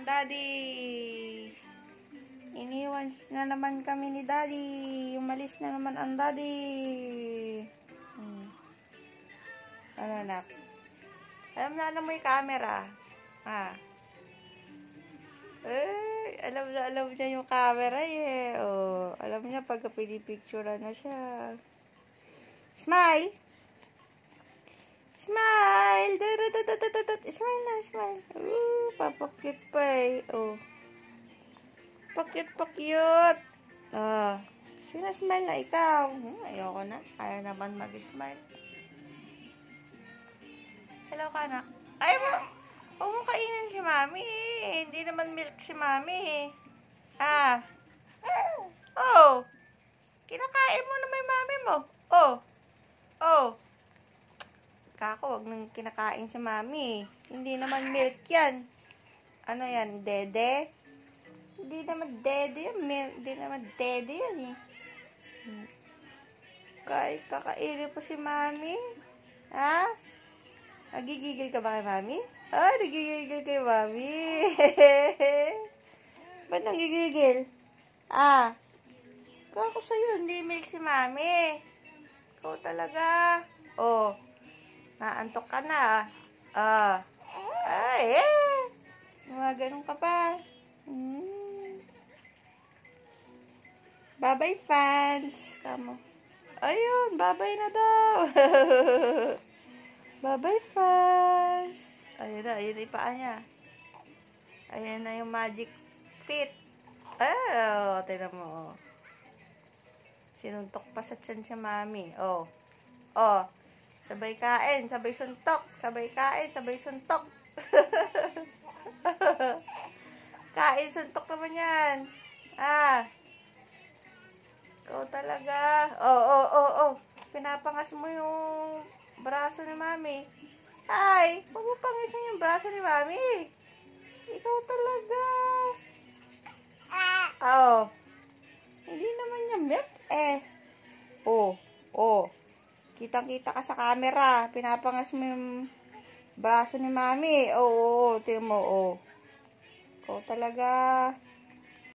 ang daddy. Iniwan na naman kami ni daddy. Umalis na naman ang daddy. Ano anak? Alam mo yung camera. Alam niya yung camera eh. Oh, alam niya pagka pinipicturean na siya. Smile! Smile! Smile na, smile. Papakute pa eh. Oh. Pakute. Sinasmile na ikaw. Ayoko na. Ayaw naman mag-smile. Hello ka anak. Ay mo! Huwag mong kainin si mami eh. Hindi naman milk si mami eh. Oh! Kinakain mo naman yung mami mo. Oh! Kako, huwag nang kinakain si mami. Hindi naman milk yan. Ano yan? Dede? Hindi naman dede yan. Hindi naman dede yan eh. Kahit kakainin po si mami. Nagigigil ka ba kay mami? Nagigigil kay mami. Ba't nagigigil? Kako sa'yo, hindi milk si mami. Ikaw talaga. Oh. Naantok ka na. Mga ganun ka pa. Bye-bye, fans. Kamo. Ayun, bye-bye na daw. Bye-bye, fans. Ayun na yung paa niya. Ayan na yung magic feet. Tignan mo. Sinuntok pa sa tiyan si mami. Sabay kain, sabay suntok. Sabay kain, sabay suntok. Kain, suntok naman yan. Ikaw talaga. Pinapangas mo yung braso ni mami. Huwag mo pangisin yung braso ni mami. Ikaw talaga. Hindi naman yung milk eh. Kitang-kita ka sa camera. Pinapangas mo yung braso ni mami. Tingnan mo. Ikaw talaga.